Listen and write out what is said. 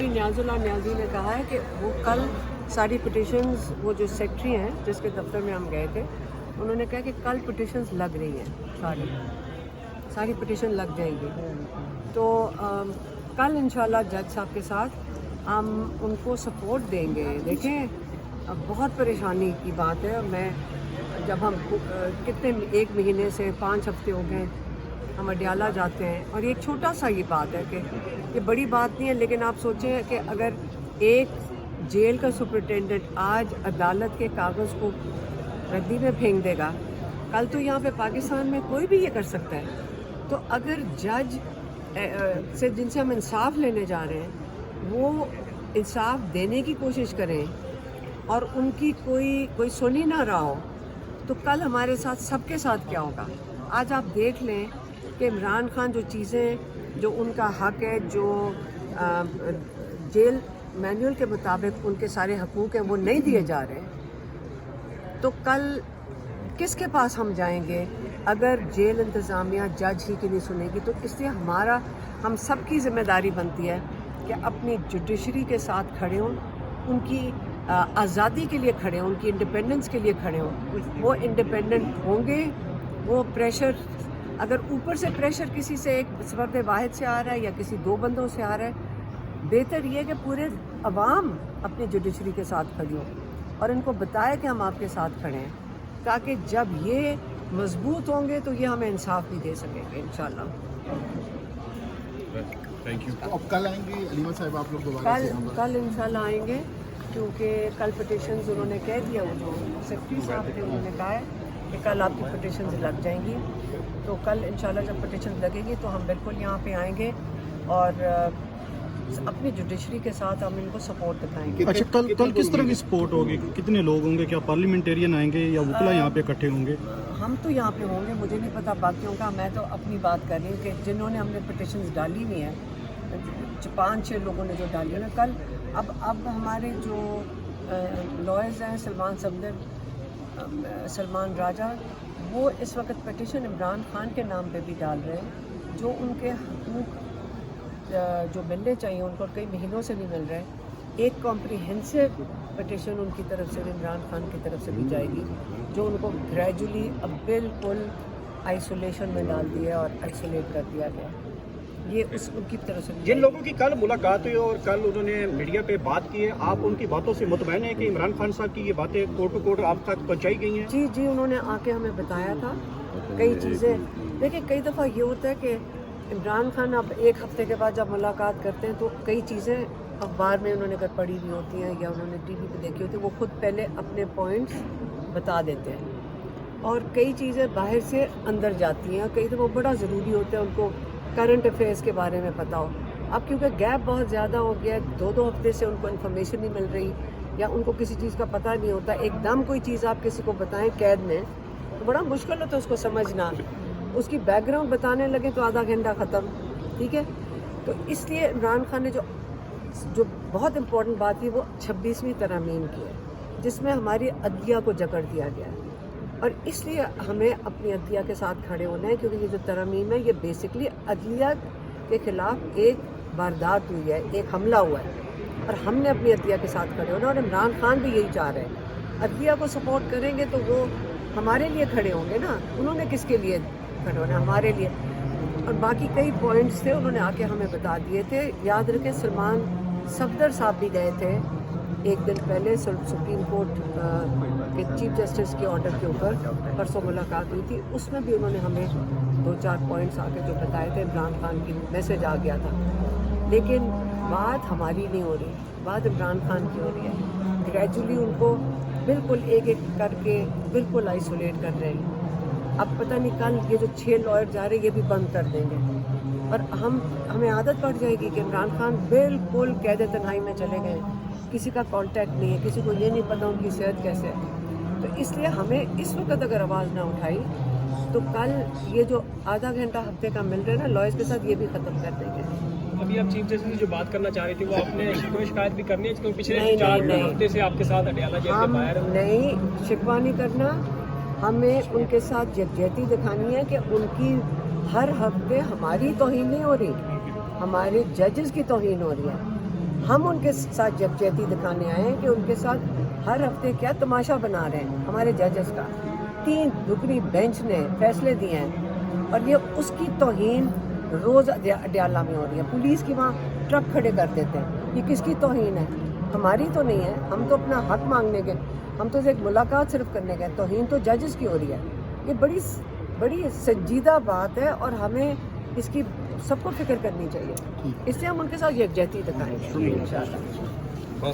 Secretary नियाजुल्लाह Niazi ने कहा है कि वो कल सारी पिटिशन्स, वो जो सेक्रेटरी हैं जिसके दफ्तर में हम गए थे, उन्होंने कहा कि कल पिटिशन्स लग रही हैं, सारी पिटिशन लग जाएगी। तो कल इंशाल्लाह जज साहब के साथ हम उनको सपोर्ट देंगे। देखें, बहुत परेशानी की बात है। मैं जब हम कितने 1 महीने से 5 हफ्ते हो गए हम अडियाला जाते हैं, और एक छोटा सा ये बात है कि ये बड़ी बात नहीं है, लेकिन आप सोचें कि अगर एक जेल का सुपरिटेंडेंट आज अदालत के कागज़ को रद्दी में फेंक देगा, कल तो यहाँ पे पाकिस्तान में कोई भी ये कर सकता है। तो अगर जज से जिनसे हम इंसाफ लेने जा रहे हैं वो इंसाफ देने की कोशिश करें और उनकी कोई सुन ही ना रहा हो, तो कल हमारे साथ सबके साथ क्या होगा। आज आप देख लें कि इमरान खान जो चीज़ें, जो उनका हक है, जो जेल मैनुअल के मुताबिक उनके सारे हकूक़ हैं वो नहीं दिए जा रहे, तो कल किसके पास हम जाएंगे अगर जेल इंतज़ामिया जज ही की नहीं सुनेगी। तो इसलिए हम सब की ज़िम्मेदारी बनती है कि अपनी जुडिशरी के साथ खड़े हों, उनकी आज़ादी के लिए खड़े हों, उनकी इंडिपेंडेंस के लिए खड़े हों। वो इंडिपेंडेंट होंगे। वो प्रेशर, अगर ऊपर से प्रेशर किसी से एक फर्द वाहिद से आ रहा है या किसी 2 बंदों से आ रहा है, बेहतर ये कि पूरे अवाम अपनी जुडिशरी के साथ खड़ी हो और इनको बताए कि हम आपके साथ खड़े हैं, ताकि जब ये मजबूत होंगे तो ये हमें इंसाफ भी दे सकेंगे इंशाल्लाह। Thank you. अब कल आएंगे अलीमा साहब आप लोग दोबारा से? कल इंशाल्लाह आएंगे, क्योंकि कल पिटिशन्स उन्होंने कह दिया, वो जो सेक्रेटरी साहब थे उन्होंने कहा है कि कल आपकी पिटिशन्स लग जाएंगी। तो कल इंशाल्लाह जब पिटिशन लगेगी तो हम बिल्कुल यहाँ पे आएंगे और अपनी जुडिशरी के साथ हम इनको सपोर्ट दिखाएंगे। अच्छा, कल किस तरह की सपोर्ट होगी? कितने लोग होंगे? क्या पार्लियामेंटेरियन आएंगे या वकील यहाँ पे इकट्ठे होंगे? हम तो यहाँ पे होंगे, मुझे नहीं पता बाकियों का। मैं तो अपनी बात कर रही हूँ कि जिन्होंने हमने पिटिशन्स डाली हुई हैं, 5-6 लोगों ने जो डाली है कल। अब हमारे जो लॉयर्स हैं, सलमान सफदर, सलमान राजा, वो इस वक्त पिटिशन इमरान खान के नाम पे भी डाल रहे हैं, जो उनके हकूक़ जो मिलने चाहिए उनको कई महीनों से नहीं मिल रहे। एक कॉम्प्रिहेंसिव पिटिशन उनकी तरफ से, इमरान खान की तरफ से भी जाएगी, जो उनको ग्रेजुअली अब बिल्कुल आइसोलेशन में डाल दिया और आइसोलेट कर दिया गया। ये उनकी तरफ से। जिन लोगों की कल मुलाकात हुई और कल उन्होंने मीडिया पे बात की है, आप उनकी बातों से मुतमईन है कि इमरान खान साहब की ये बातें कोर्ट टू कोर्ट आप तक पहुँचाई गई हैं? जी, उन्होंने आके हमें बताया था कई चीज़ें। देखिए, कई दफ़ा ये होता है कि इमरान खान अब 1 हफ्ते के बाद जब मुलाकात करते हैं तो कई चीज़ें अखबार में उन्होंने अगर पढ़ी हुई होती हैं या उन्होंने टीवी पे देखी होती है, वो खुद पहले अपने पॉइंट्स बता देते हैं और कई चीज़ें बाहर से अंदर जाती हैं। कई दफ़ा बड़ा ज़रूरी होता है उनको करंट अफेयर्स के बारे में पता हो। अब क्योंकि गैप बहुत ज़्यादा हो गया है, 2-2 हफ्ते से उनको इन्फॉर्मेशन नहीं मिल रही या उनको किसी चीज़ का पता नहीं होता, एकदम कोई चीज़ आप किसी को बताएं कैद में तो बड़ा मुश्किल होता है उसको समझना। उसकी बैकग्राउंड बताने लगे तो आधा घंटा ख़त्म, ठीक है। तो इसलिए इमरान खान ने जो बहुत इम्पोर्टेंट बात थी वो 26वीं तरमीम की है, जिसमें हमारी अदलिया को जकड़ दिया गया है और इसलिए हमें अपनी अदलिया के साथ खड़े होना है, क्योंकि ये जो तरमीम है ये बेसिकली अदलिया के ख़िलाफ़ एक वारदात हुई है, एक हमला हुआ है और हमने अपनी अदलिया के साथ खड़े होना। और इमरान खान भी यही चाह रहे हैं, अदलिया को सपोर्ट करेंगे तो वो हमारे लिए खड़े होंगे ना। उन्होंने किसके लिए खड़े होना? हमारे लिए। और बाकी कई पॉइंट्स थे उन्होंने आके हमें बता दिए थे। याद रखें, सलमान सफदर साहब भी गए थे एक दिन पहले सुप्रीम कोर्ट के चीफ जस्टिस के ऑर्डर के ऊपर, परसों मुलाकात हुई थी, उसमें भी उन्होंने हमें 2-4 पॉइंट्स आके जो बताए थे। इमरान खान की मैसेज आ गया था, लेकिन बात हमारी नहीं हो रही, बात इमरान खान की हो रही है। ग्रेजुअली उनको बिल्कुल एक करके बिल्कुल आइसोलेट कर रहे हैं। अब पता नहीं कल ये जो 6 लॉयर जा रहे हैं ये भी बंद कर देंगे और हमें आदत पड़ जाएगी कि इमरान खान बिल्कुल कैद तन्हाई में चले गए, किसी का कांटेक्ट नहीं है, किसी को ये नहीं पता उनकी सेहत कैसे है। तो इसलिए हमें इस वक्त अगर आवाज़ ना उठाई तो कल ये जो आधा घंटा हफ्ते का मिल रहा है ना लॉयर्स के साथ, ये भी ख़त्म कर देंगे। अभी आप चीफ जस्टिस जो बात करना चाह रही थी वो आपने कोई शिकायत भी करनी है? क्योंकि पिछले 4 हफ्ते से आपके साथ अडियाला जेल के बाहर नहीं शिकवा नहीं करना, हमें उनके साथ यकजहती दिखानी है कि उनकी हर हफ्ते हमारी तौहीन नहीं हो रही, हमारे जजेस की तौहीन हो रही है। ہم ان کے ساتھ یکجہتی دکھانے آئے ہیں کہ ان کے ساتھ ہر ہفتے کیا تماشا بنا رہے ہیں ہمارے ججز کا. 3 رکنی بینچ نے فیصلے دیے ہیں اور یہ اس کی توہین روز اڈیالہ میں ہو رہی ہے. پولیس کی وہاں ٹرک کھڑے کر دیتے ہیں. یہ کس کی توہین ہے؟ ہماری تو نہیں ہے. ہم تو اپنا حق مانگنے گئے, ہم تو ایک ملاقات صرف کرنے گئے. توہین تو ججز کی ہو رہی ہے. یہ بڑی سنجیدہ بات ہے اور ہمیں اس کی سب کو فکر کرنی چاہیے. اس سے ہم ان کے ساتھ یکجہتی دکھائیں گے انشاءاللہ.